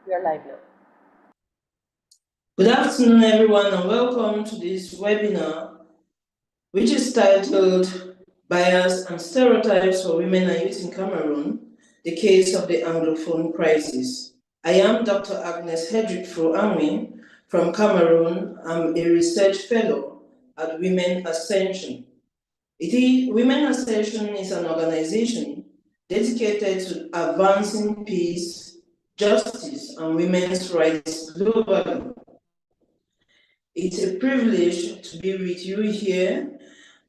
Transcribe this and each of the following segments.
We are live now. Good afternoon, everyone, and welcome to this webinar, which is titled Bias and Stereotypes for Women and Youth in Cameroon, the Case of the Anglophone Crisis. I am Dr. Agnes Herdrick from Anwi from Cameroon. I'm a research fellow at WomenAscension. WomenAscension is an organization dedicated to advancing peace, justice, and women's rights globally. It's a privilege to be with you here.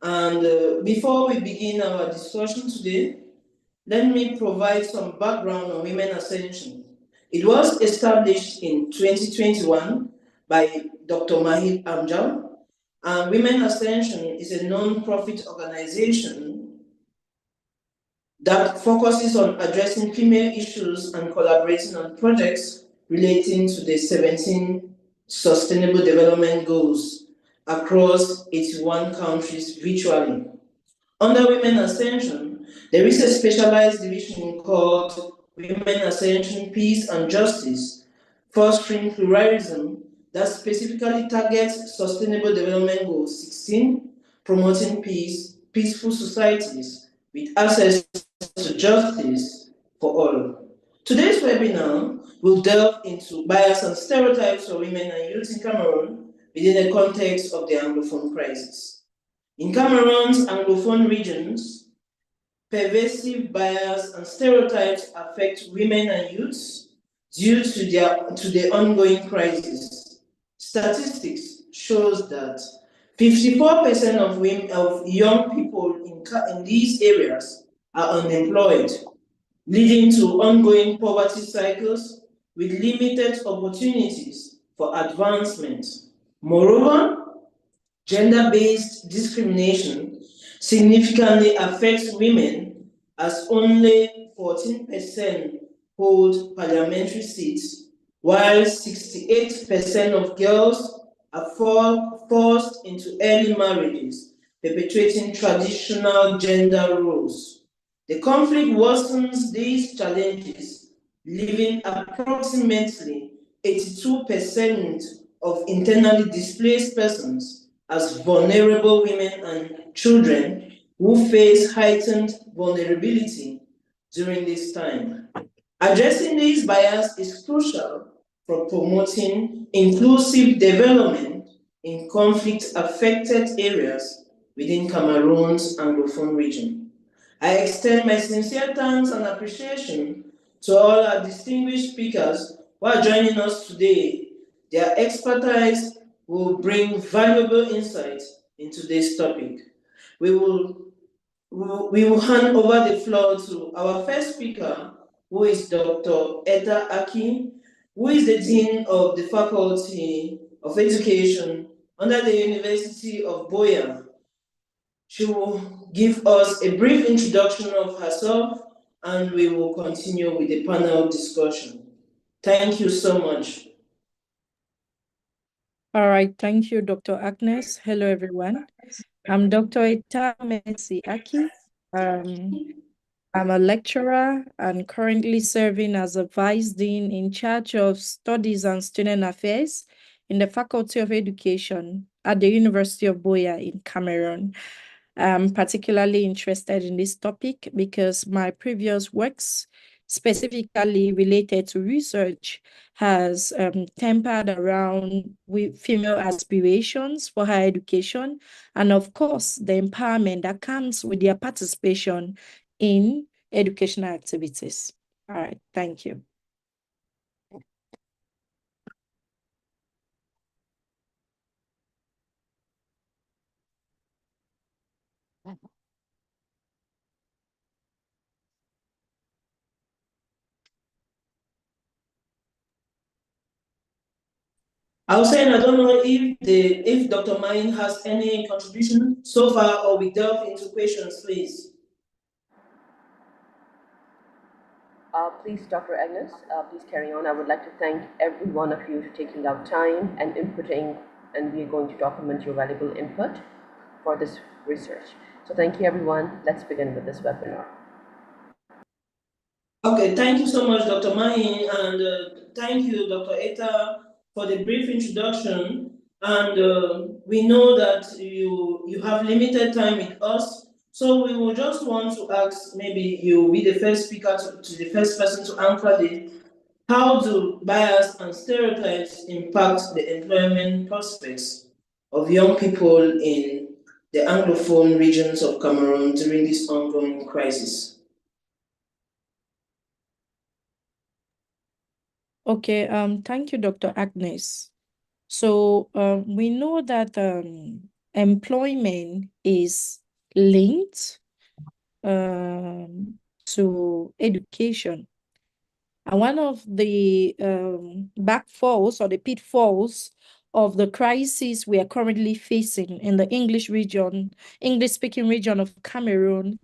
And before we begin our discussion today, let me provide some background on WomenAscension. It was established in 2021 by Dr. Maheen Amjad, and WomenAscension is a non-profit organization that focuses on addressing female issues and collaborating on projects relating to the 17 Sustainable Development Goals across 81 countries virtually. Under WomenAscension, there is a specialized division called WomenAscension Peace and Justice, fostering pluralism that specifically targets Sustainable Development Goal 16, promoting peace, peaceful societies with access to justice for all. Today's webinar will delve into bias and stereotypes for women and youth in Cameroon within the context of the Anglophone crisis. In Cameroon's Anglophone regions, pervasive bias and stereotypes affect women and youths due to the ongoing crisis. Statistics shows that 54% of young people in these areas are unemployed, leading to ongoing poverty cycles with limited opportunities for advancement. Moreover, gender-based discrimination significantly affects women, as only 14% hold parliamentary seats, while 68% of girls are forced into early marriages, perpetuating traditional gender roles. The conflict worsens these challenges, leaving approximately 82% of internally displaced persons as vulnerable women and children who face heightened vulnerability during this time. Addressing these biases is crucial for promoting inclusive development in conflict-affected areas within Cameroon's Anglophone region. I extend my sincere thanks and appreciation to all our distinguished speakers who are joining us today. Their expertise will bring valuable insights into this topic. We will hand over the floor to our first speaker, who is Dr. Etta, who is the Dean of the Faculty of Education under the University of Boya. She will give us a brief introduction of herself, and we will continue with the panel discussion. Thank you so much. All right, thank you, Dr. Agnes. Hello, everyone. I'm Dr. Etta Aki. I'm a lecturer and currently serving as a Vice Dean in charge of Studies and Student Affairs in the Faculty of Education at the University of Boya in Cameroon. I'm particularly interested in this topic because my previous works, specifically related to research, has tempered around with female aspirations for higher education and, of course, the empowerment that comes with their participation in educational activities. All right, thank you. I was saying I don't know if Dr. Maheen has any contribution so far, or we delve into questions, please. Please, Dr. Agnes, please carry on. I would like to thank every one of you for taking out time and inputting, and we are going to document your valuable input for this research. So thank you, everyone. Let's begin with this webinar. Okay, thank you so much, Dr. Maheen. And thank you, Dr. Etta, for the brief introduction. And we know that you have limited time with us, so we will just want to ask, maybe you will be the first speaker, to the first person to answer this. How do bias and stereotypes impact the employment prospects of young people in the Anglophone regions of Cameroon during this ongoing crisis? Okay, thank you, Dr. Agnes. So we know that employment is linked to education. And one of the backfalls or the pitfalls of the crisis we are currently facing in the English-speaking region of Cameroon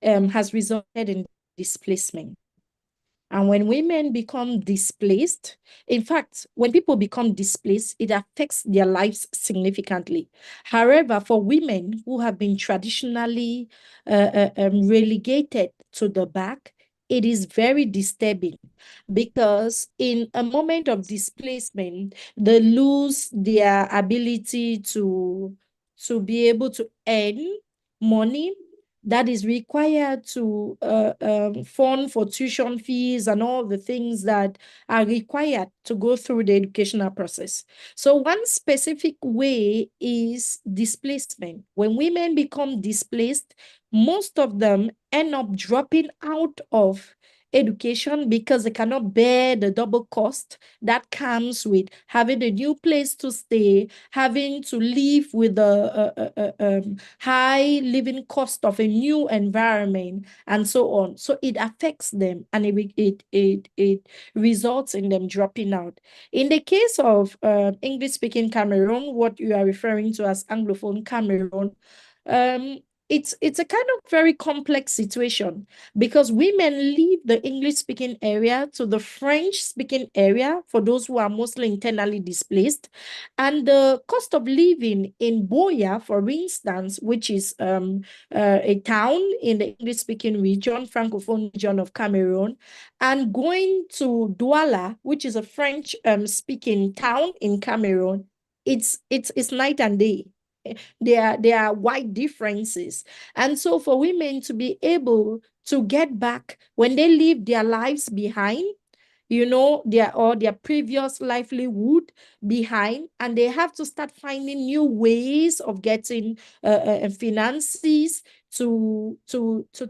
has resulted in displacement. And when women become displaced, in fact, when people become displaced, it affects their lives significantly. However, for women who have been traditionally relegated to the back, it is very disturbing because in a moment of displacement, they lose their ability to be able to earn money that is required to fund for tuition fees and all the things that are required to go through the educational process. So one specific way is displacement. When women become displaced, most of them end up dropping out of education because they cannot bear the double cost that comes with having a new place to stay, having to live with the high living cost of a new environment, and so on. So it affects them, and it results in them dropping out. In the case of English-speaking Cameroon, what you are referring to as Anglophone Cameroon, it's a kind of very complex situation because women leave the English-speaking area to the French-speaking area for those who are mostly internally displaced. And the cost of living in Boya, for instance, which is a town in the English-speaking region, Francophone region of Cameroon, and going to Douala, which is a French-speaking town in Cameroon, it's night and day. There are wide differences. And so for women to be able to get back when they leave their lives behind, their previous livelihood behind, and they have to start finding new ways of getting finances to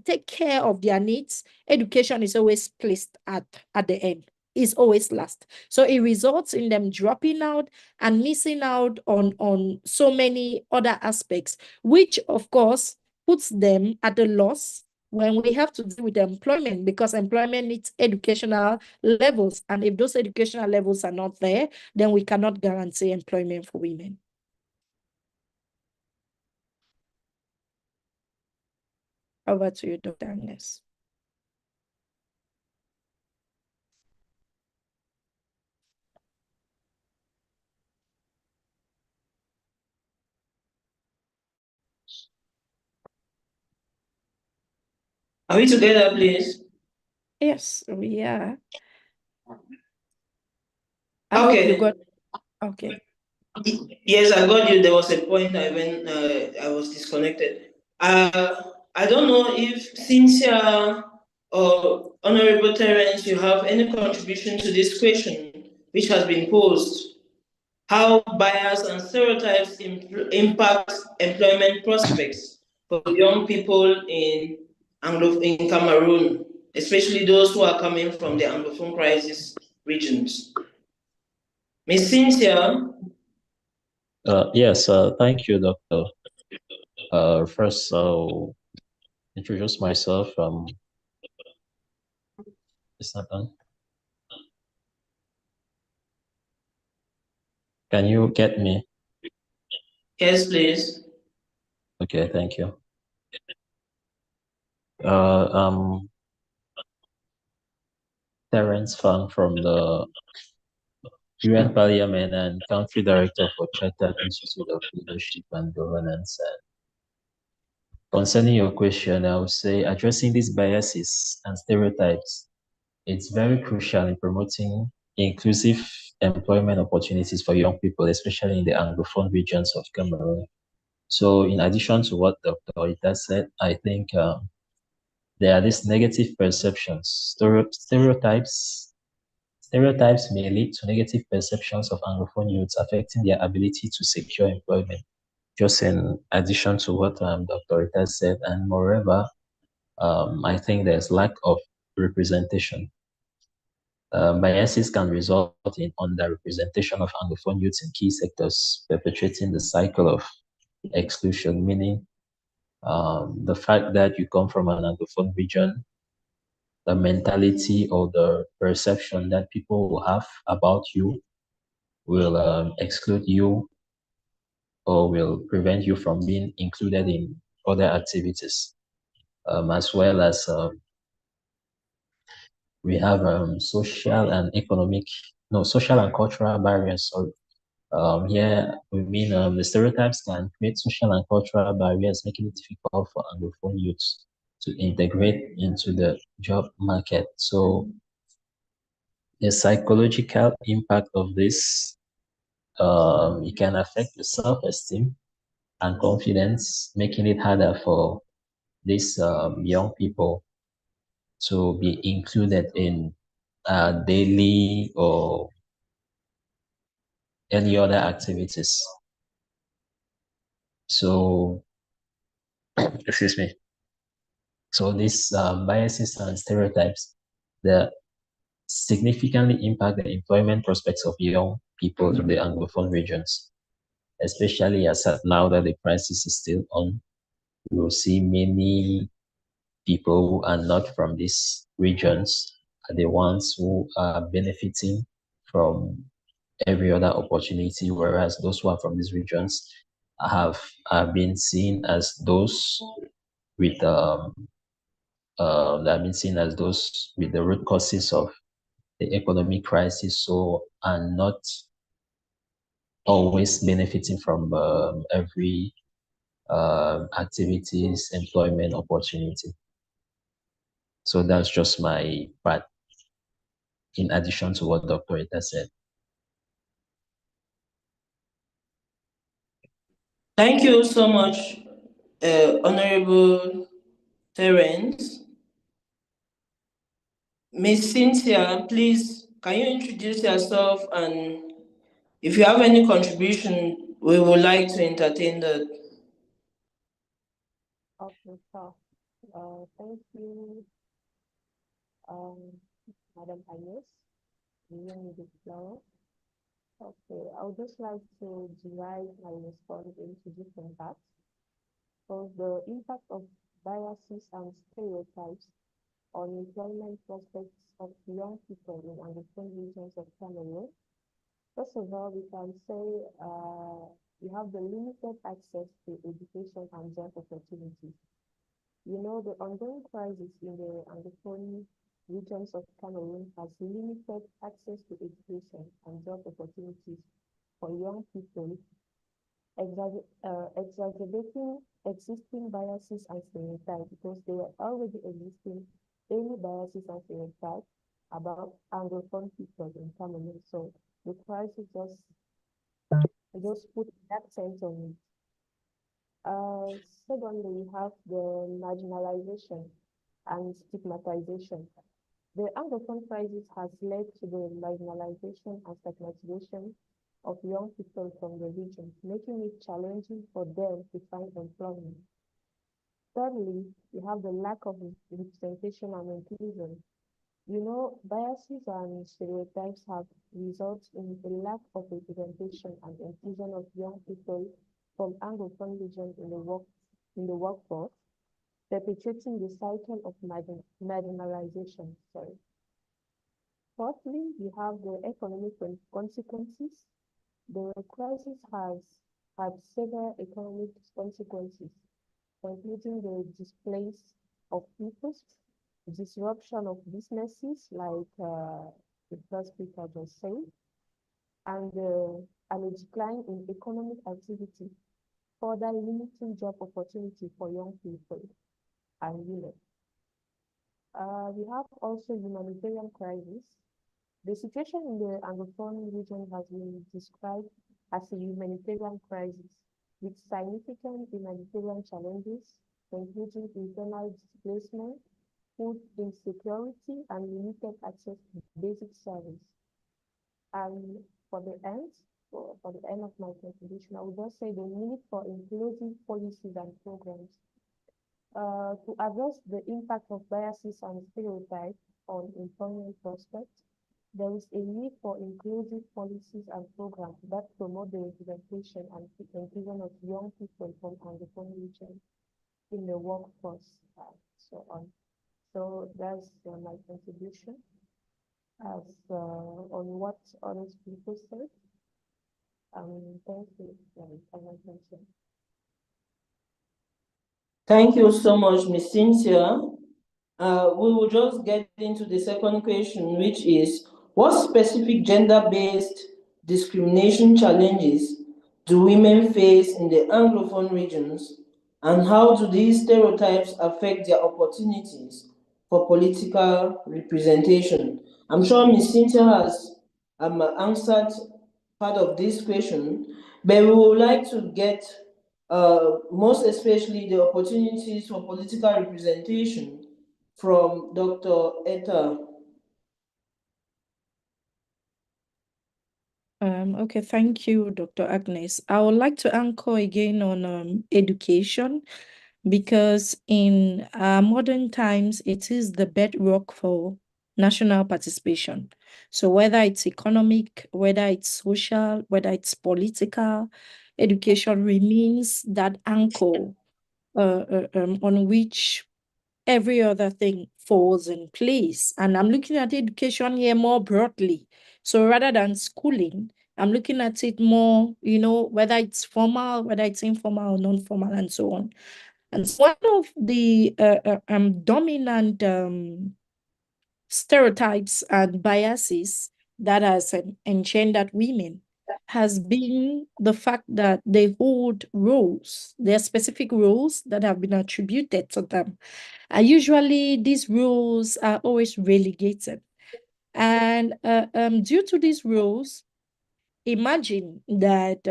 take care of their needs. Education is always placed at the end. Is always last. So it results in them dropping out and missing out on so many other aspects, which of course puts them at a loss when we have to deal with employment, because employment needs educational levels. And if those educational levels are not there, then we cannot guarantee employment for women. Over to you, Dr. Agnes. Are we together, please? Yes, we are. Okay. You got, okay. Yes, I got you. There was a point I was disconnected. I don't know if Cynthia or Honorable Terrence, you have any contribution to this question which has been posed. How bias and stereotypes impact employment prospects for young people in Cameroon, especially those who are coming from the Anglophone crisis regions. Ms. Cynthia? Yes, thank you, Doctor. First, I'll introduce myself. It's not done. Can you get me? Yes, please. Okay, thank you. Terrence Fang from the UN Parliament and Country Director for Chartered Institute of Leadership and Governance. Concerning your question, I would say addressing these biases and stereotypes, it's very crucial in promoting inclusive employment opportunities for young people, especially in the Anglophone regions of Cameroon. So in addition to what Dr. Etta said, I think there are these negative perceptions. Stereotypes may lead to negative perceptions of Anglophone youths affecting their ability to secure employment, just in addition to what Dr. Etta said. And moreover, I think there's lack of representation. Biases can result in underrepresentation of Anglophone youths in key sectors, perpetuating the cycle of exclusion, meaning the fact that you come from an Anglophone region, the mentality or the perception that people will have about you will exclude you or will prevent you from being included in other activities, as well as we have social and cultural barriers. So here we mean the stereotypes can create social and cultural barriers, making it difficult for Anglophone youths to integrate into the job market. So the psychological impact of this, it can affect the self-esteem and confidence, making it harder for these young people to be included in daily or any other activities. So, excuse me. So these biases and stereotypes that significantly impact the employment prospects of young people in the Anglophone regions, especially as now that the crisis is still on. We will see many people who are not from these regions are the ones who are benefiting from every other opportunity, whereas those who are from these regions have been seen as those with that have been seen as those with the root causes of the economic crisis, so are not always benefiting from every activities, employment opportunity. So that's just my part, in addition to what Dr. Etta said. Thank you so much, Honorable Terrence. Miss Cynthia, please, can you introduce yourself, and if you have any contribution, we would like to entertain that. Okay, so thank you, Madam Agnes, giving me the floor. Okay, I would just like to divide my response into different parts. So the impact of biases and stereotypes on employment prospects of young people in Anglophone regions of Cameroon. First of all, we can say we have the limited access to education and job opportunities. You know, the ongoing crisis in the Anglophone regions of Cameroon has limited access to education and job opportunities for young people, exacerbating existing biases and stereotypes, because they were already existing any biases and stereotypes about Anglophone people in Cameroon. So the crisis just put that sense on it. Secondly, we have the marginalization and stigmatization. The Anglophone crisis has led to the marginalization and stigmatization of young people from the region, making it challenging for them to find employment. Thirdly, we have the lack of representation and inclusion. You know, biases and stereotypes have resulted in a lack of representation and inclusion of young people from Anglophone regions in the workforce, perpetuating the cycle of marginalization. Sorry. Fourthly, we have the economic consequences. The crisis has had several economic consequences, including the displaced of people, disruption of businesses, like the first speaker just said, and a decline in economic activity, further limiting job opportunity for young people and women. We have also humanitarian crisis. The situation in the Anglophone region has been described as a humanitarian crisis with significant humanitarian challenges, including internal displacement, food insecurity, and limited access to basic service. And for the end, for the end of my contribution, I would just say the need for inclusive policies and programs to address the impact of biases and stereotypes on employment prospects. There is a need for inclusive policies and programs that promote the representation and inclusion of young people from Anglophone region in the workforce and so on. So that's my contribution as on what other people said. Thank you for your attention. Thank you so much, Ms. Cynthia. We will just get into the second question, which is, what specific gender-based discrimination challenges do women face in the Anglophone regions, and how do these stereotypes affect their opportunities for political representation? I'm sure Ms. Cynthia has answered part of this question, but we would like to get most especially the opportunities for political representation from Dr. Etta. Okay, thank you, Dr. Agnes. I would like to anchor again on education, because in modern times, it is the bedrock for national participation. So whether it's economic, whether it's social, whether it's political, education remains that anchor on which every other thing falls in place. And I'm looking at education here more broadly. So rather than schooling, I'm looking at it more, whether it's formal, whether it's informal or non-formal, and so on. And so one of the dominant stereotypes and biases that has engendered women has been the fact that they hold roles. There are specific roles that have been attributed to them. And usually these roles are always relegated. And due to these roles, imagine that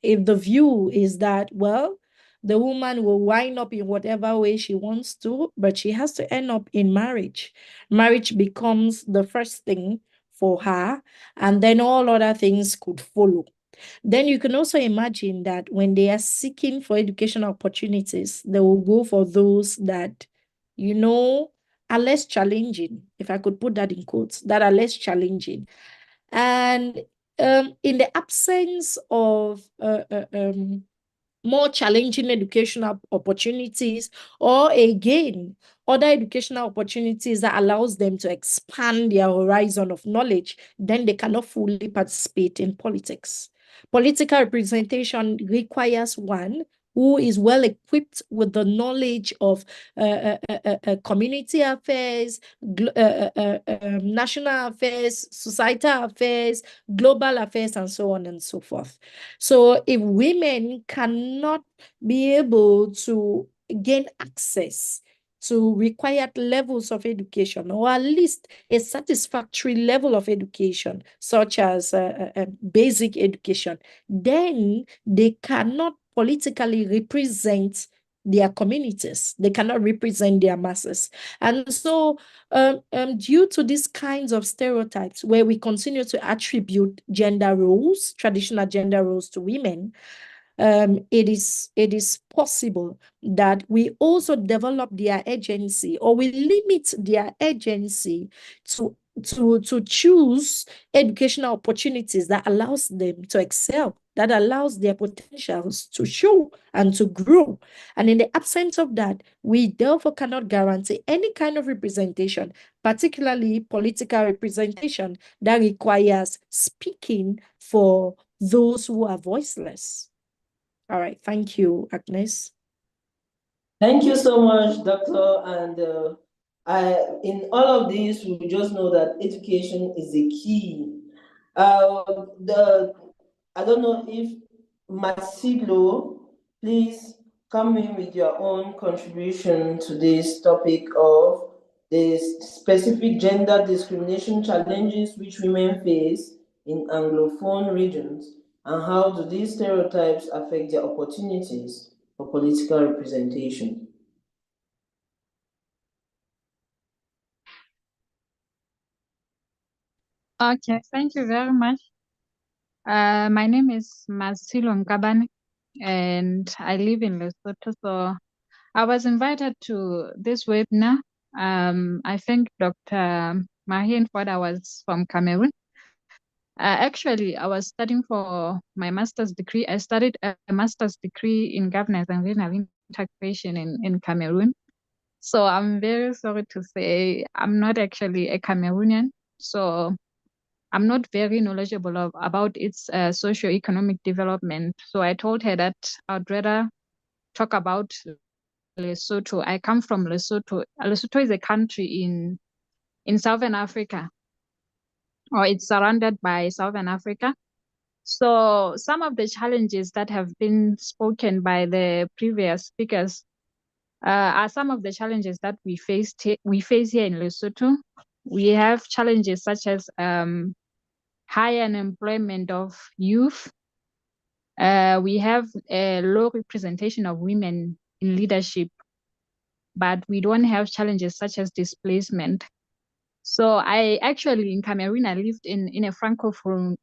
if the view is that, well, the woman will wind up in whatever way she wants to, but she has to end up in marriage. Marriage becomes the first thing for her, and then all other things could follow. Then you can also imagine that when they are seeking for educational opportunities, they will go for those that, are less challenging, if I could put that in quotes, that are less challenging. And in the absence of more challenging educational opportunities, or again, other educational opportunities that allows them to expand their horizon of knowledge, then they cannot fully participate in politics. Political representation requires one who is well equipped with the knowledge of community affairs, national affairs, societal affairs, global affairs, and so on and so forth. So if women cannot be able to gain access to required levels of education, or at least a satisfactory level of education, such as basic education, then they cannot politically represent their communities. They cannot represent their masses. And so due to these kinds of stereotypes where we continue to attribute gender roles, traditional gender roles, to women, it is possible that we also develop their agency, or we limit their agency to choose educational opportunities that allows them to excel, that allows their potentials to show and to grow. And in the absence of that, we therefore cannot guarantee any kind of representation, particularly political representation that requires speaking for those who are voiceless. All right, thank you, Agnes. Thank you so much, Doctor. And in all of this, we just know that education is the key. I don't know if Masilo, please come in with your own contribution to this topic of the specific gender discrimination challenges which women face in Anglophone regions, and how do these stereotypes affect their opportunities for political representation? Okay, thank you very much. My name is Masilo Nkabane, and I live in Lesotho. So I was invited to this webinar. I think Dr. Maheen thought I was from Cameroon. Actually, I was studying for my master's degree. I studied a master's degree in governance and regional integration in Cameroon. So I'm very sorry to say I'm not actually a Cameroonian. So I'm not very knowledgeable about its socioeconomic development. So I told her that I'd rather talk about Lesotho. I come from Lesotho. Lesotho is a country in Southern Africa, or it's surrounded by Southern Africa. So some of the challenges that have been spoken by the previous speakers are some of the challenges that we face here in Lesotho. We have challenges such as high unemployment of youth. We have a low representation of women in leadership, but we don't have challenges such as displacement. So I actually, in Cameroon, I lived in a francophone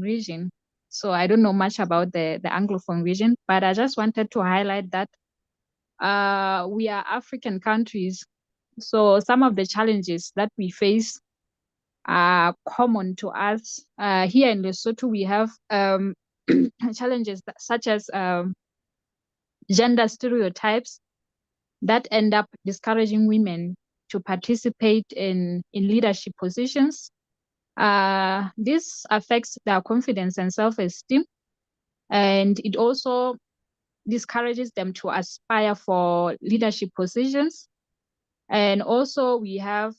region. So I don't know much about the Anglophone region, but I just wanted to highlight that we are African countries. So some of the challenges that we face are common to us. Here in Lesotho, we have challenges such as gender stereotypes that end up discouraging women to participate in leadership positions. This affects their confidence and self-esteem, and it also discourages them to aspire for leadership positions. And also we have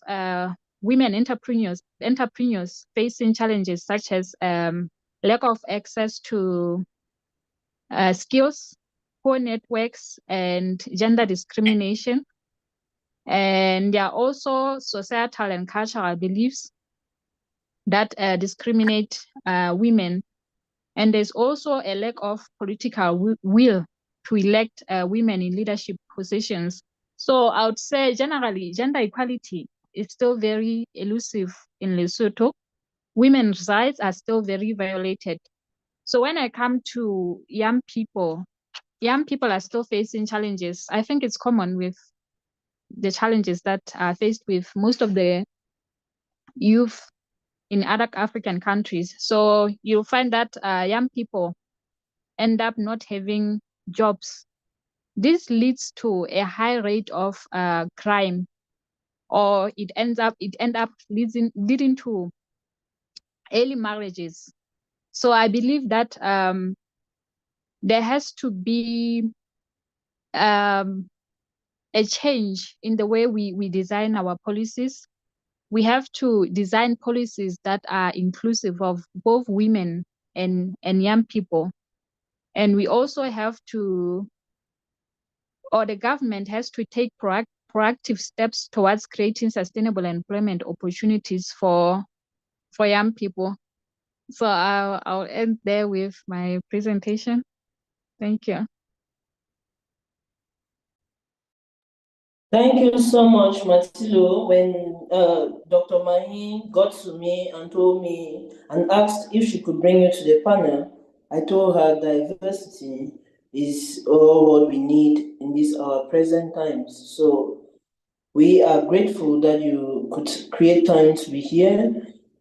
women entrepreneurs facing challenges such as lack of access to skills, poor networks, and gender discrimination. And there are also societal and cultural beliefs that discriminate women. And there's also a lack of political will to elect women in leadership positions. So I would say generally, gender equality is still very elusive in Lesotho. Women's rights are still very violated. So when I come to young people are still facing challenges. I think it's common with the challenges that are faced with most of the youth in other African countries. So you'll find that young people end up not having jobs. This leads to a high rate of crime, or it ends up leading to early marriages. So I believe that there has to be a change in the way we design our policies. We have to design policies that are inclusive of both women and young people. And we also have to, or the government has to take proactive steps towards creating sustainable employment opportunities for young people. So I'll end there with my presentation. Thank you. Thank you so much, Matilo. When Dr. Maheen got to me and told me and asked if she could bring you to the panel, I told her diversity is all what we need in these our present times. So we are grateful that you could create time to be here,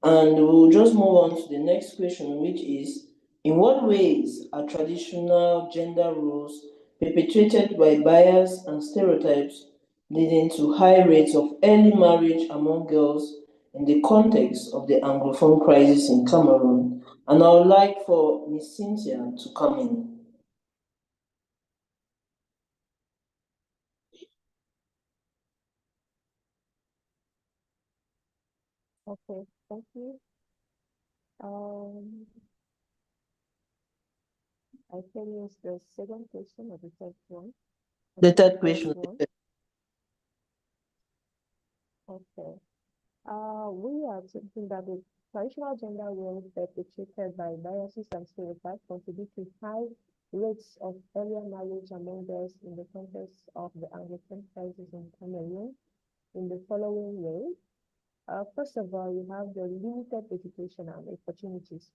and we'll just move on to the next question, which is, in what ways are traditional gender roles perpetuated by bias and stereotypes leading to high rates of early marriage among girls in the context of the Anglophone crisis in Cameroon? And I would like for Ms. Cynthia to come in. Okay, thank you. I can use the second question or the third one. The third question. Okay. We are thinking that the traditional gender roles perpetuated by biases and stereotypes contribute to high rates of earlier marriage among girls in the context of the Anglophone crisis in Cameroon in the following way. First of all, you have the limited education and opportunities.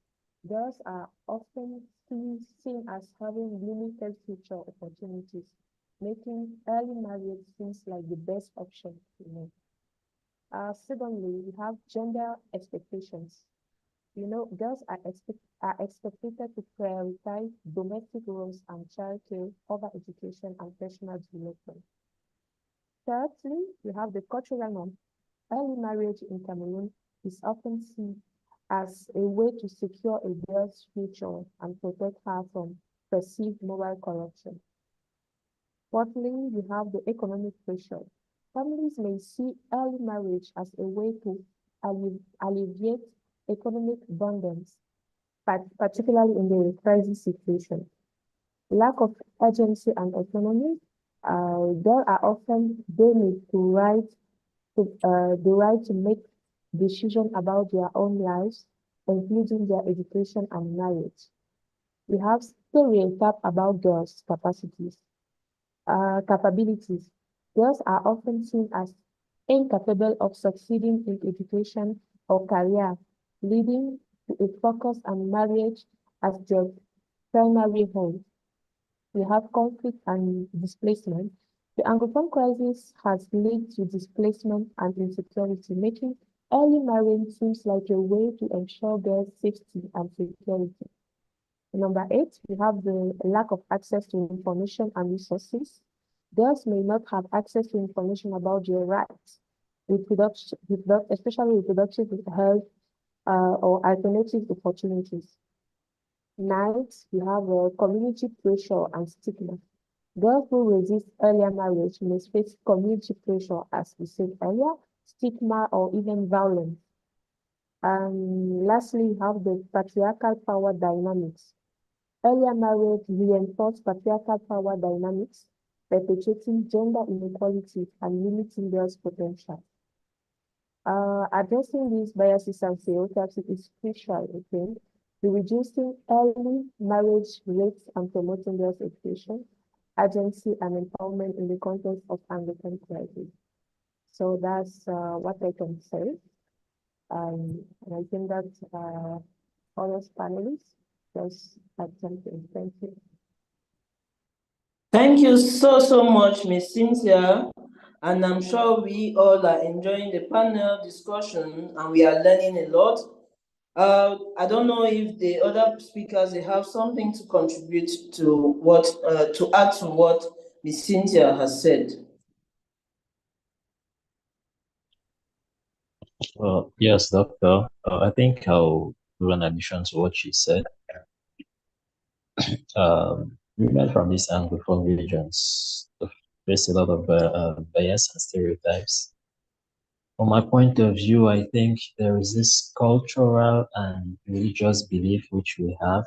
Girls are often seen as having limited future opportunities, making early marriage seems like the best option to make. Secondly, we have gender expectations. Girls are expected to prioritize domestic roles and childcare over education and personal development. Thirdly, we have the cultural norm. Early marriage in Cameroon is often seen as a way to secure a girl's future and protect her from perceived moral corruption. Fourthly, we have the economic pressure. Families may see early marriage as a way to alleviate economic burdens, particularly in the crisis situation. Lack of agency and autonomy. Girls are often denied the right to make decisions about their own lives, including their education and marriage. We have stereotypes about girls' capabilities. Girls are often seen as incapable of succeeding in education or career, leading to a focus on marriage as their primary home. We have conflict and displacement. The Anglophone crisis has led to displacement and insecurity, making early marriage seems like a way to ensure girls' safety and security. Number 8, we have the lack of access to information and resources. Girls may not have access to information about their rights, especially reproductive health or alternative opportunities. 9, we have community pressure and stigma. Girls who resist earlier marriage may face community pressure, as we said earlier, stigma, or even violence. And lastly, we have the patriarchal power dynamics. Earlier marriage reinforced patriarchal power dynamics, perpetuating gender inequality and limiting girls' potential. Addressing these biases and stereotypes is crucial, okay, to reducing early marriage rates and promoting girls' education, agency, and empowerment in the context of Anglophone crisis. So that's what I can say. And I think that all those panelists just had something. Thank you. Thank you so much, Miss Cynthia. And I'm sure we all are enjoying the panel discussion and we are learning a lot. I don't know if the other speakers they have something to contribute to what to add to what Miss Cynthia has said. Well, yes, Doctor. I think I'll do an addition to what she said. Women from these Anglophone regions face a lot of bias and stereotypes. From my point of view, I think there is this cultural and religious belief which we have,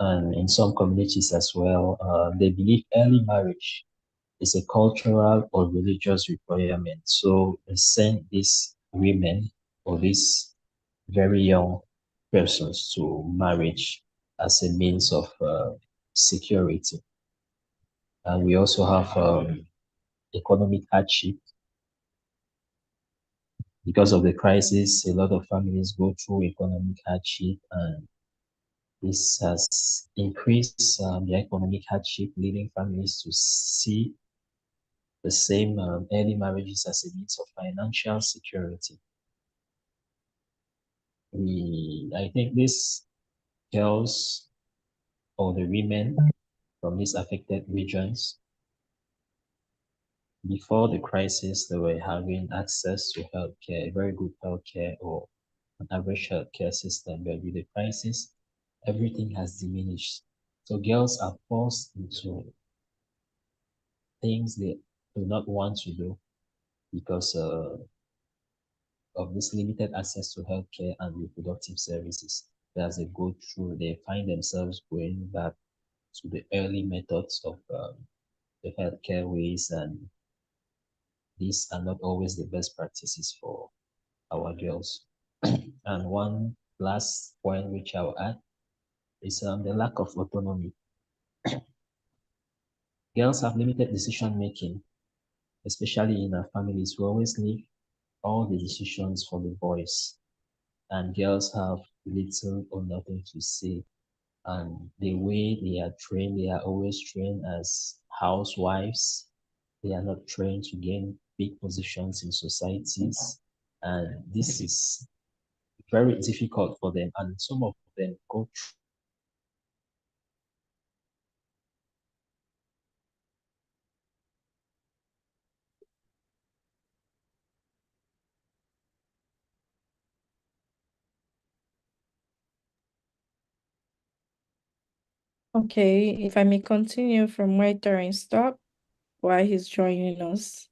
and in some communities as well, they believe early marriage is a cultural or religious requirement. So they send these women or these very young persons to marriage as a means of security. And we also have economic hardship. Because of the crisis, a lot of families go through economic hardship, and this has increased the economic hardship, leading families to see the same early marriages as a means of financial security. I think these girls or the women from these affected regions, before the crisis, they were having access to healthcare, very good healthcare or an average healthcare system. But with the crisis, everything has diminished. So girls are forced into things they do not want to do because of this limited access to healthcare and reproductive services. As they go through, they find themselves going back to the early methods of the healthcare ways and these are not always the best practices for our girls. And one last point which I'll add is the lack of autonomy. Girls have limited decision making, especially in our families. We always leave all the decisions for the boys, and girls have little or nothing to say. And the way they are trained, they are always trained as housewives. They are not trained to gain big positions in societies. And this is very difficult for them. And some of them go through. Okay, if I may continue from where Terrence stopped while he's joining us.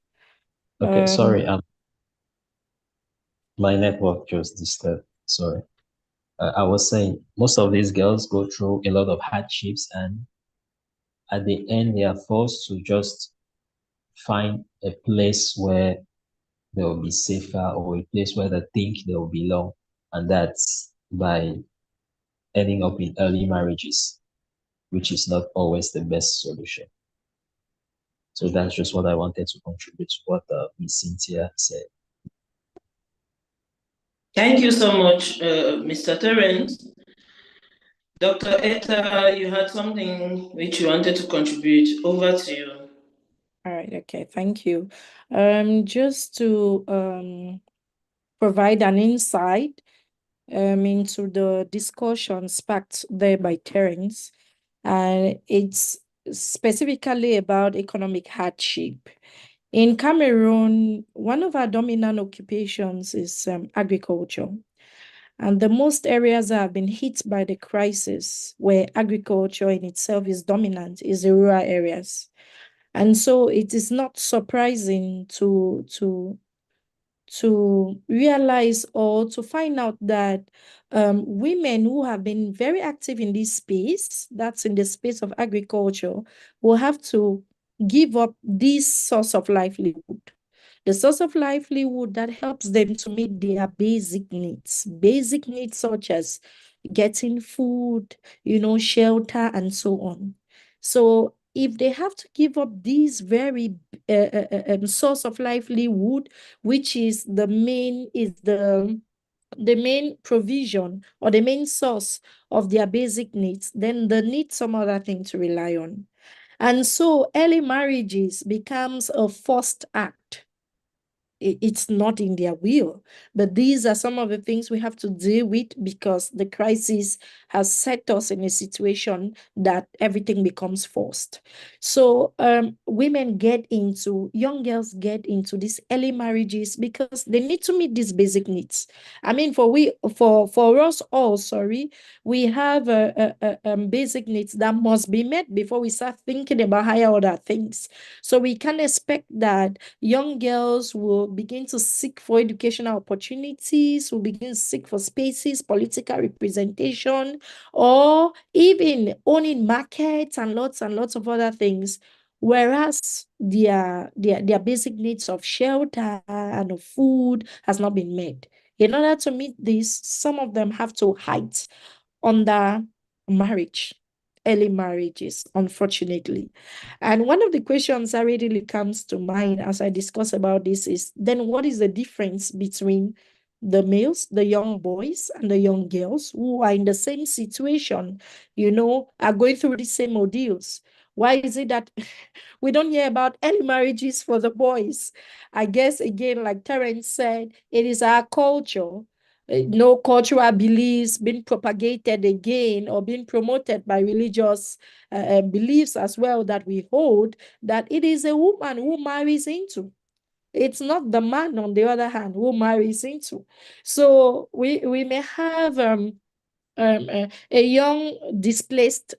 Okay, sorry, my network just disturbed. Sorry. I was saying most of these girls go through a lot of hardships, and at the end, they are forced to just find a place where they will be safer, or a place where they think they will belong. And that's by ending up in early marriages, which is not always the best solution. So that's just what I wanted to contribute to what Ms. Cynthia said. Thank you so much, Mr. Terrence. Dr. Etta, you had something which you wanted to contribute. Over to you. All right, okay, thank you. Just to provide an insight into the discussion sparked there by Terrence, and it's specifically about economic hardship. In Cameroon, one of our dominant occupations is agriculture. And the most areas that have been hit by the crisis, where agriculture in itself is dominant, is the rural areas. And so it is not surprising to realize or to find out that women who have been very active in this space, that's in the space of agriculture, will have to give up this source of livelihood. The source of livelihood that helps them to meet their basic needs such as getting food, shelter, and so on. So if they have to give up these very source of livelihood, which is the main provision or the main source of their basic needs, then they need some other thing to rely on. And so early marriages becomes a forced act. It's not in their will. But these are some of the things we have to deal with because the crisis has set us in a situation that everything becomes forced. So young girls get into these early marriages because they need to meet these basic needs. I mean, for us all, we have basic needs that must be met before we start thinking about higher order things. So we can expect that young girls will begin to seek for educational opportunities, will begin to seek for spaces, political representation, or even owning markets and lots of other things. Whereas their basic needs of shelter and of food has not been met. In order to meet this, some of them have to hide under marriage, early marriages, unfortunately. And one of the questions that readily comes to mind as I discuss about this is, then what is the difference between the males, the young boys, and the young girls who are in the same situation, are going through the same ordeals? Why is it that we don't hear about early marriages for the boys? I guess, again, like Terrence said, it is our culture. No cultural beliefs being propagated again or being promoted by religious beliefs as well that we hold, that it is a woman who marries into. It's not the man, on the other hand, who marries into. So we may have a young displaced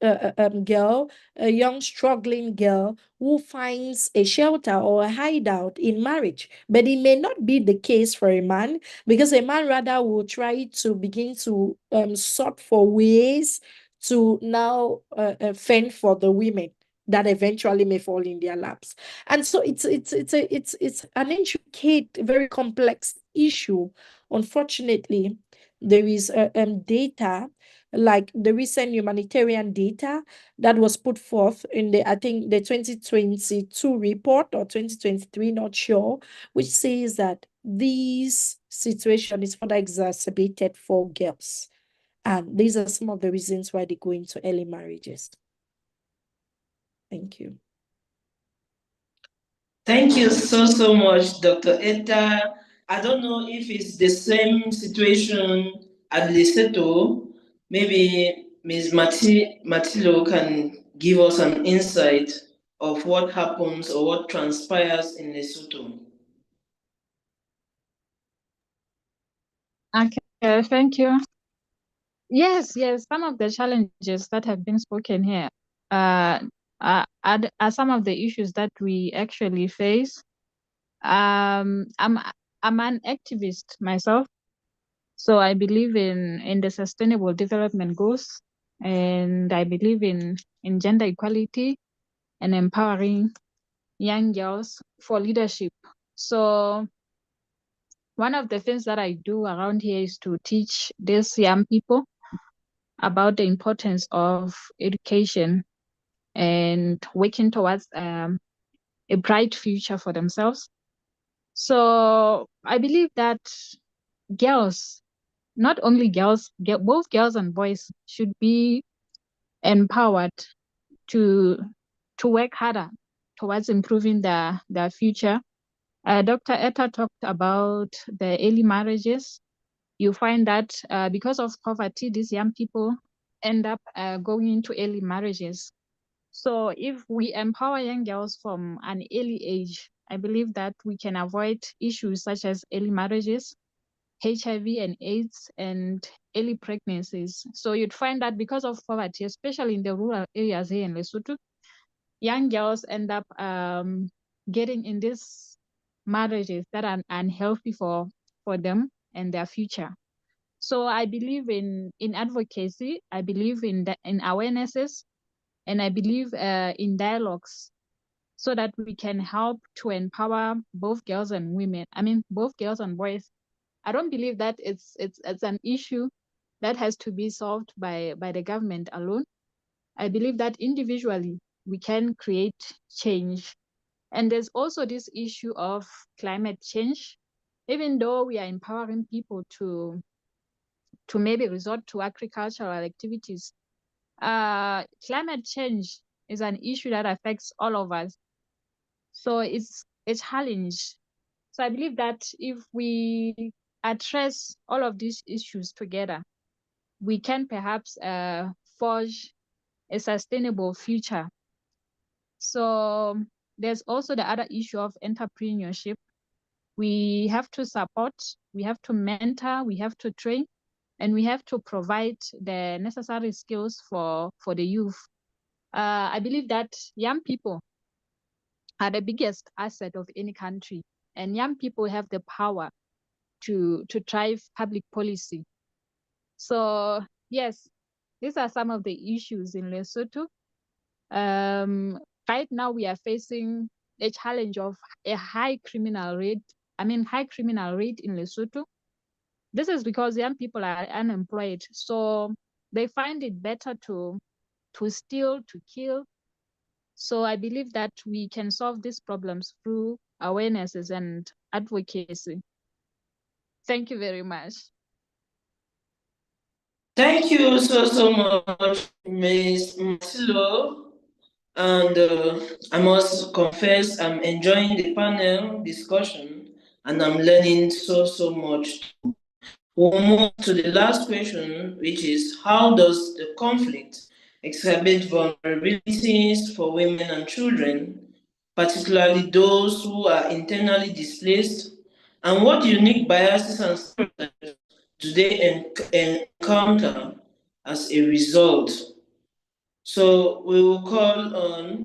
girl, a young struggling girl who finds a shelter or a hideout in marriage. But it may not be the case for a man, because a man rather will try to begin to sort for ways to now fend for the women. that eventually may fall in their laps. And so it's an intricate, very complex issue. Unfortunately, there is data, like the recent humanitarian data that was put forth in the, I think, the 2022 report or 2023, not sure, which says that this situation is further exacerbated for girls. And these are some of the reasons why they go into early marriages. Thank you. Thank you so much, Dr. Etta. I don't know if it's the same situation at Lesotho. Maybe Ms. Matilo can give us an insight of what happens or what transpires in Lesotho. Okay, thank you. Yes, some of the challenges that have been spoken here are some of the issues that we actually face. I'm an activist myself, so I believe in the sustainable development goals, and I believe in gender equality and empowering young girls for leadership. So one of the things that I do around here is to teach these young people about the importance of education and working towards a bright future for themselves. So I believe that girls, not only girls, both girls and boys should be empowered to work harder towards improving their future. Dr. Etta talked about the early marriages. You find that because of poverty, these young people end up going into early marriages. So if we empower young girls from an early age, I believe that we can avoid issues such as early marriages, HIV and AIDS, and early pregnancies. So you'd find that because of poverty, especially in the rural areas here in Lesotho, young girls end up getting in these marriages that are unhealthy for them and their future. So I believe in advocacy. I believe in awarenesses, and I believe in dialogues, so that we can help to empower both girls and women. I mean, both girls and boys. I don't believe that it's an issue that has to be solved by the government alone. I believe that individually we can create change. And there's also this issue of climate change. Even though we are empowering people to maybe resort to agricultural activities, climate change is an issue that affects all of us. So it's a challenge. So I believe that if we address all of these issues together, we can perhaps forge a sustainable future. So there's also the other issue of entrepreneurship. We have to support, we have to mentor, we have to train, and we have to provide the necessary skills for the youth. I believe that young people are the biggest asset of any country, and young people have the power to drive public policy. So yes, these are some of the issues in Lesotho. Right now we are facing a challenge of a high criminal rate in Lesotho. This is because young people are unemployed, so they find it better to steal, to kill. So I believe that we can solve these problems through awarenesses and advocacy. Thank you very much. Thank you so much, Ms. Matilo. And I must confess, I'm enjoying the panel discussion and I'm learning so much. We'll move to the last question, which is how does the conflict exacerbate vulnerabilities for women and children, particularly those who are internally displaced, and what unique biases and stereotypes do they encounter as a result? So we will call on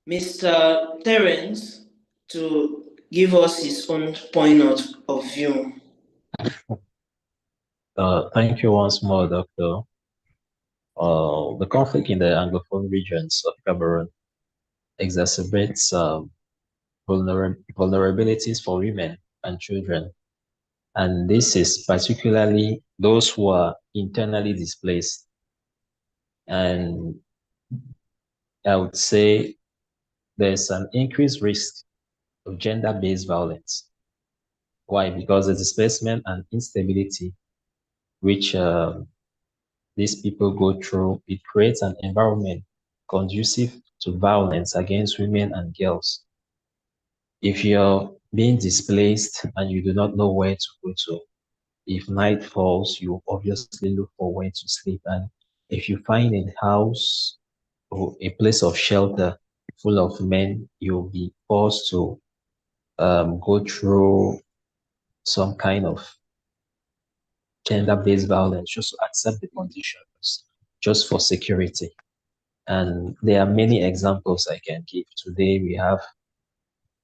Mr. Terrence to give us his own point of view. Thank you once more, Doctor. The conflict in the Anglophone regions of Cameroon exacerbates vulnerabilities for women and children. And this is particularly those who are internally displaced. And I would say there's an increased risk of gender-based violence. Why? Because the displacement and instability which these people go through, it creates an environment conducive to violence against women and girls. If you're being displaced and you do not know where to go to, if night falls, you obviously look for where to sleep. And if you find a house or a place of shelter full of men, you'll be forced to go through some kind of gender-based violence just to accept the conditions, just for security. And there are many examples I can give. Today, we have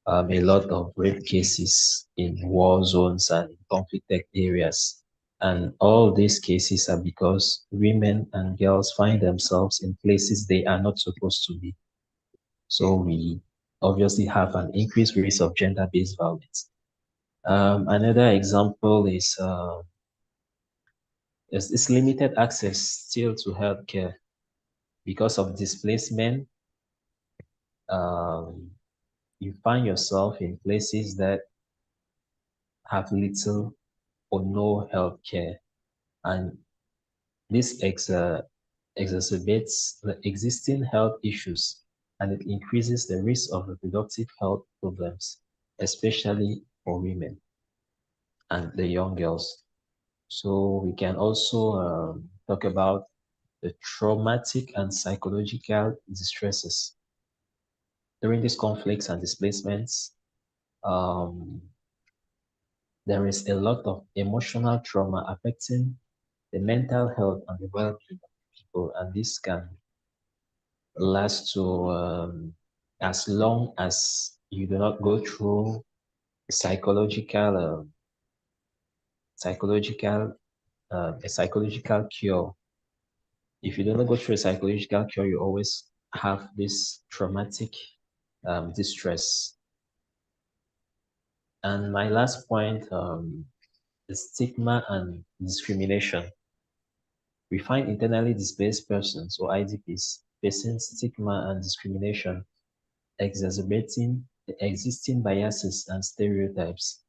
a lot of rape cases in war zones and conflicted areas. And all these cases are because women and girls find themselves in places they are not supposed to be. So we obviously have an increased risk of gender-based violence. Another example is there's limited access still to healthcare because of displacement. You find yourself in places that have little or no healthcare, and this exacerbates the existing health issues, and it increases the risk of reproductive health problems, especially for women and the young girls. So we can also talk about the traumatic and psychological distresses. During these conflicts and displacements, there is a lot of emotional trauma affecting the mental health and the well-being of people, and this can last to as long as you do not go through psychological a psychological cure. If you do not go through a psychological cure, you always have this traumatic distress. And my last point is stigma and discrimination. We find internally displaced persons or IDPs facing stigma and discrimination, exacerbating the existing biases and stereotypes.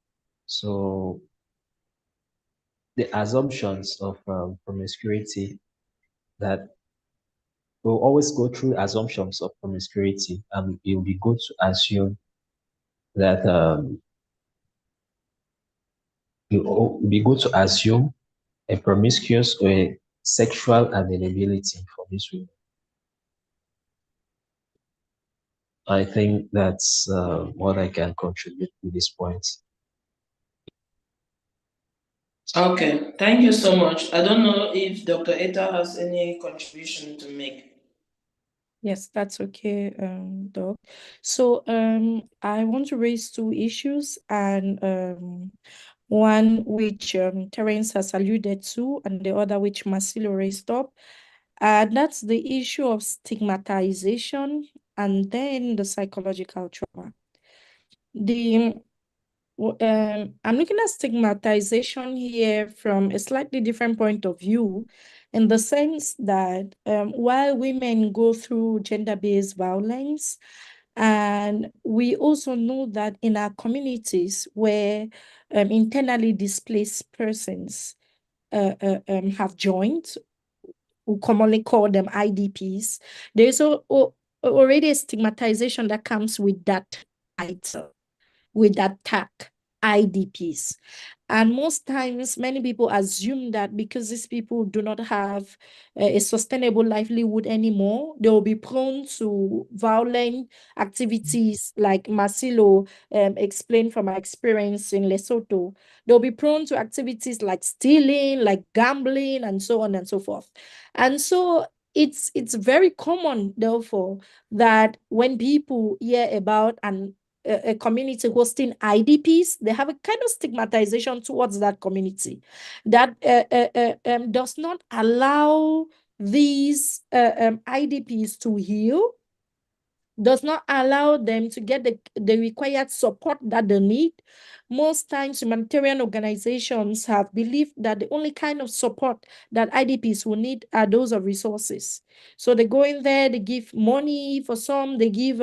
So the assumptions of promiscuity, that we'll always go through assumptions of promiscuity, and it will be good to assume that it will be good to assume a promiscuous or a sexual availability for these women. I think that's what I can contribute to this point. Okay, thank you so much. I don't know if Dr. Etta has any contribution to make. Yes, that's okay, Doc. So I want to raise two issues, and one which Terrence has alluded to, and the other which Marcelo raised up. That's the issue of stigmatization and then the psychological trauma. I'm looking at stigmatization here from a slightly different point of view, in the sense that while women go through gender-based violence, and we also know that in our communities where internally displaced persons have joined, we commonly call them IDPs, there's already a stigmatization that comes with that title, with that tag, IDPs. And most times, many people assume that because these people do not have a sustainable livelihood anymore, they will be prone to violent activities, like Marcelo explained from our experience in Lesotho. They'll be prone to activities like stealing, like gambling, and so on and so forth. And so it's very common, therefore, that when people hear about a community hosting IDPs, they have a kind of stigmatization towards that community that does not allow these IDPs to heal, does not allow them to get the required support that they need. Most times, humanitarian organizations have believed that the only kind of support that IDPs will need are those of resources. So they go in there, they give money for some, they give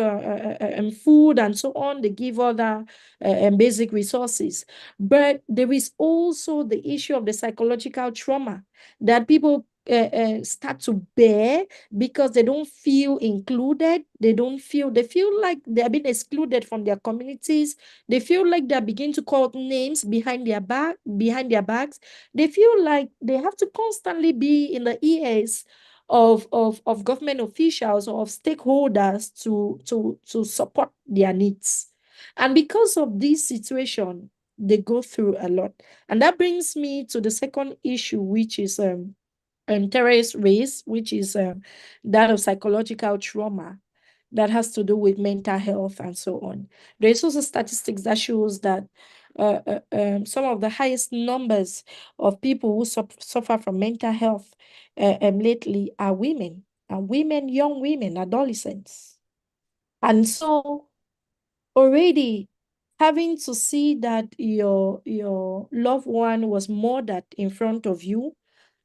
food and so on, they give other basic resources. But there is also the issue of the psychological trauma that people start to bear because they don't feel included. They feel like they're being excluded from their communities. They feel like they're beginning to call names behind their backs. They feel like they have to constantly be in the ears of government officials or of stakeholders to support their needs. And because of this situation, they go through a lot. And that brings me to the second issue, which is Terrence raised, which is that of psychological trauma that has to do with mental health and so on. There's also statistics that shows that some of the highest numbers of people who suffer from mental health lately are women, and women, young women, adolescents. And so already having to see that your loved one was murdered in front of you,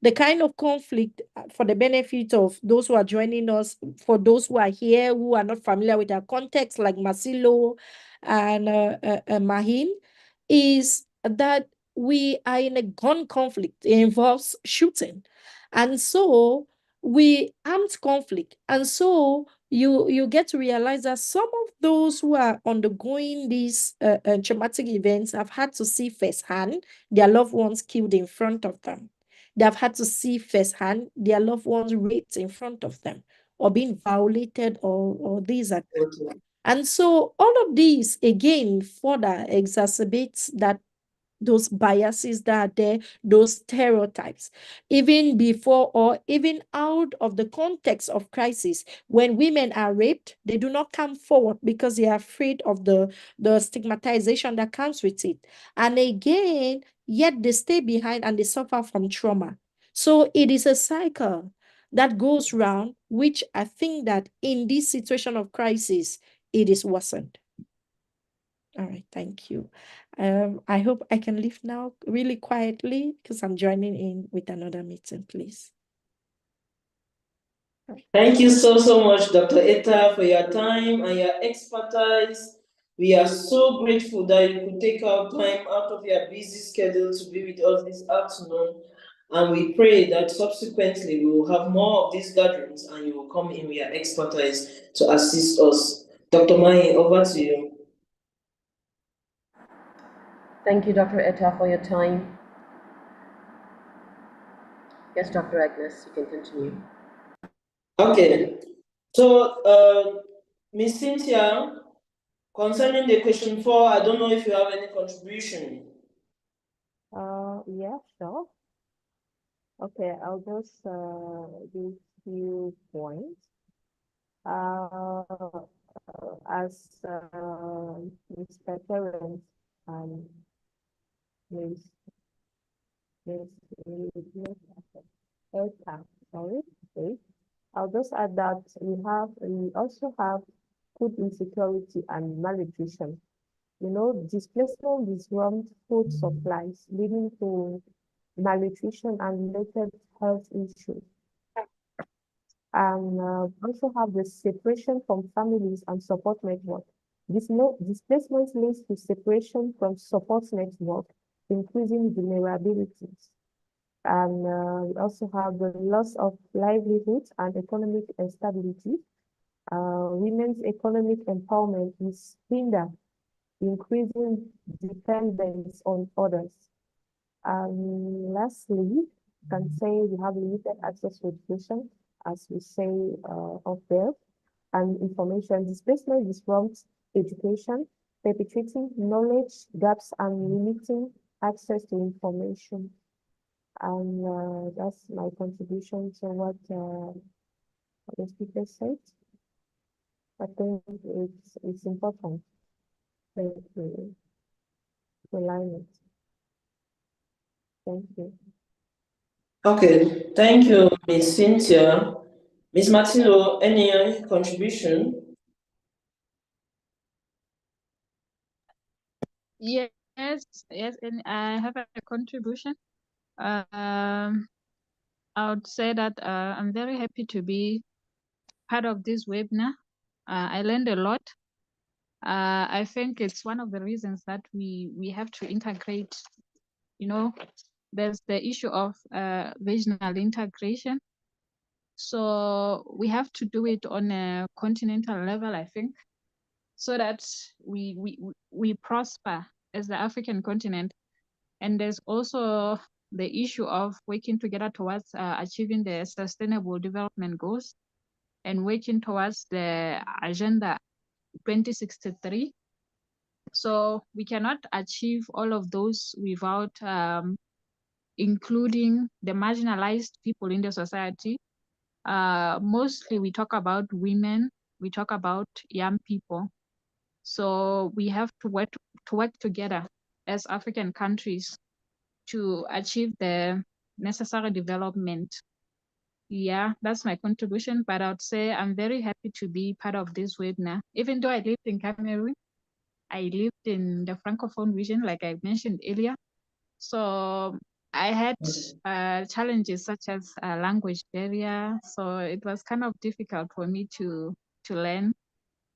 the kind of conflict, for the benefit of those who are joining us, for those who are here who are not familiar with our context, like Masilo and Maheen, is that we are in a gun conflict. It involves shooting. And so armed conflict. And so you get to realize that some of those who are undergoing these traumatic events have had to see firsthand their loved ones killed in front of them. They have had to see firsthand their loved ones raped in front of them, or being violated, or these are. And so all of these again further exacerbates those biases that are there, those stereotypes, even before or even out of the context of crisis. When women are raped, they do not come forward because they are afraid of the stigmatization that comes with it. And again, yet they stay behind and they suffer from trauma. So it is a cycle that goes round, which I think that in this situation of crisis, it is worsened. All right, thank you. I hope I can leave now really quietly because I'm joining in with another meeting, please. Thank you so much, Dr. Etta, for your time and your expertise. We are so grateful that you could take out time out of your busy schedule to be with us this afternoon. And we pray that subsequently we will have more of these gatherings and you will come in with your expertise to assist us. Dr. Maheen, over to you. Thank you, Dr. Etta, for your time. Yes, Dr. Agnes, you can continue. Okay. So, Ms. Cynthia, concerning the question 4, I don't know if you have any contribution. Yeah, sure. Okay, I'll just give few points. As Mr. Terrence and Ms. Etta, sorry, I'll just add that we also have food insecurity and malnutrition. You know, displacement disrupts food supplies, leading to malnutrition and related health issues. And also have the separation from families and support network. Displacement leads to separation from support network, increasing vulnerabilities. And we also have the loss of livelihood and economic instability. Women's economic empowerment is hindered, increasing dependence on others. And lastly, can say we have limited access to education, as we say up there, and information. Displacement disrupts education, perpetuating knowledge gaps and limiting access to information. And that's my contribution to what the speaker said. I think it's important to align it. Thank you. Okay, thank you, Ms. Cynthia. Ms. Martino, any contribution? Yes, yes, and I have a contribution. Um, I would say that I'm very happy to be part of this webinar. I learned a lot. I think it's one of the reasons that we have to integrate. You know, there's the issue of regional integration. So we have to do it on a continental level, I think, so that we prosper as the African continent. And there's also the issue of working together towards achieving the Sustainable Development Goals and working towards the Agenda 2063. So we cannot achieve all of those without including the marginalized people in the society. Mostly we talk about women, we talk about young people. So we have to work together as African countries to achieve the necessary development. Yeah, that's my contribution, but I would say I'm very happy to be part of this webinar. Even though I lived in Cameroon, I lived in the Francophone region, like I mentioned earlier. So I had challenges such as language barrier. So it was kind of difficult for me to learn.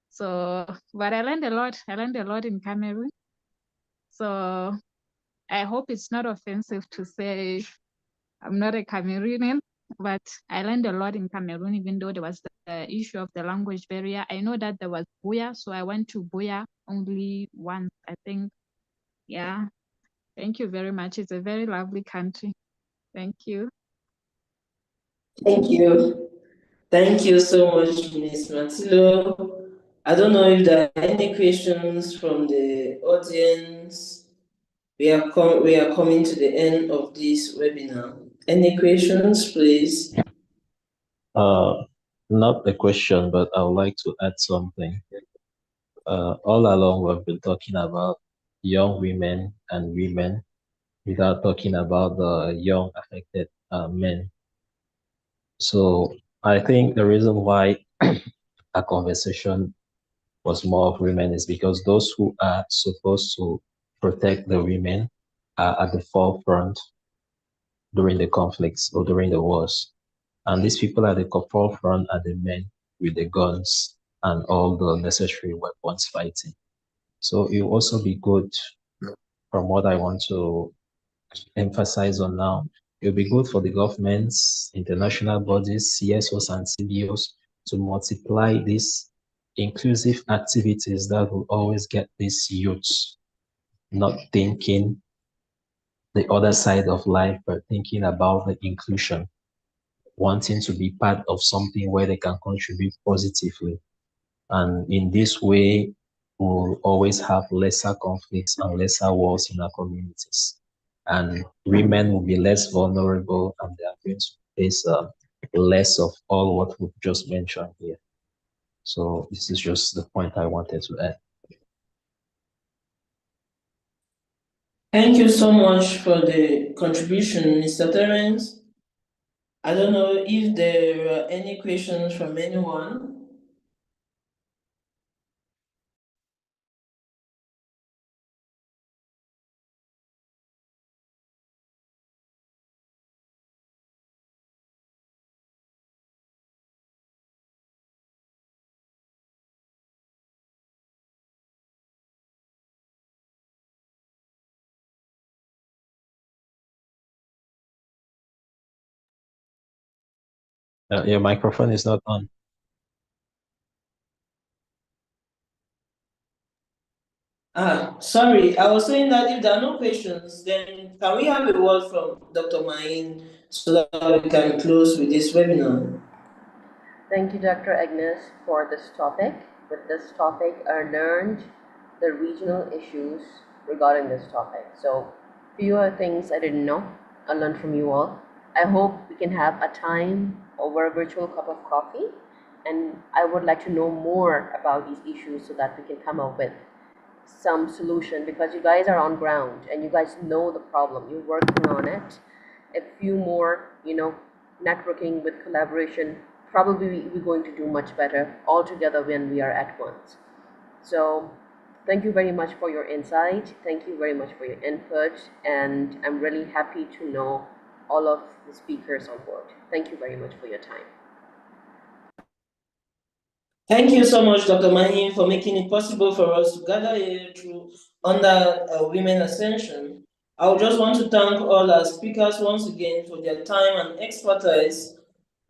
So, but I learned a lot. I learned a lot in Cameroon. So I hope it's not offensive to say I'm not a Cameroonian, but I learned a lot in Cameroon, even though there was the issue of the language barrier. I know that there was Buya, so I went to Buya only once, I think. Yeah. Thank you very much. It's a very lovely country. Thank you. Thank you. Thank you so much, Ms. Matilo. I don't know if there are any questions from the audience. We are coming to the end of this webinar. Any questions, please? Not a question, but I would like to add something. All along, we've been talking about young women and women without talking about the young affected men. So I think the reason why a conversation was more of women is because those who are supposed to protect the women are at the forefront during the conflicts or during the wars. And these people at the forefront are the men with the guns and all the necessary weapons fighting. So it will also be good, from what I want to emphasize on now, it will be good for the governments, international bodies, CSOs and CBOs to multiply these inclusive activities that will always get these youths not thinking the other side of life, but thinking about the inclusion, wanting to be part of something where they can contribute positively. And in this way, we'll always have lesser conflicts and lesser wars in our communities. And women will be less vulnerable and they are going to face less of all what we've just mentioned here. So this is just the point I wanted to add. Thank you so much for the contribution, Mr. Terrence. I don't know if there are any questions from anyone. Your microphone is not on. Sorry, I was saying that if there are no questions, then can we have a word from Dr. Maheen so that we can close with this webinar? Thank you, Dr. Agnes, for this topic. With this topic, I learned the regional issues regarding this topic. So, fewer things I didn't know, I learned from you all. I hope we can have a time over a virtual cup of coffee, and I would like to know more about these issues so that we can come up with some solution, because you guys are on ground and you guys know the problem, you're working on it. A few more, networking with collaboration, probably we're going to do much better all together when we are at once. So Thank you very much for your insight. Thank you very much for your input. And I'm really happy to know all of the speakers on board. Thank you very much for your time. Thank you so much, Dr. Maheen, for making it possible for us to gather here under WomenAscension. I would just want to thank all our speakers once again for their time and expertise.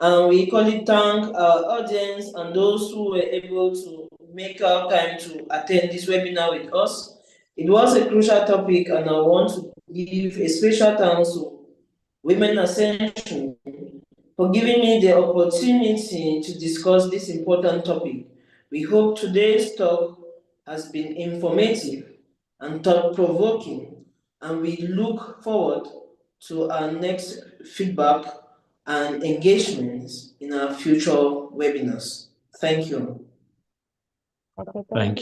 And we equally thank our audience and those who were able to make our time to attend this webinar with us. It was a crucial topic, and I want to give a special thanks to WomenAscension for giving me the opportunity to discuss this important topic. We hope today's talk has been informative and thought-provoking, and we look forward to our next feedback and engagements in our future webinars. Thank you. Okay, Thank you.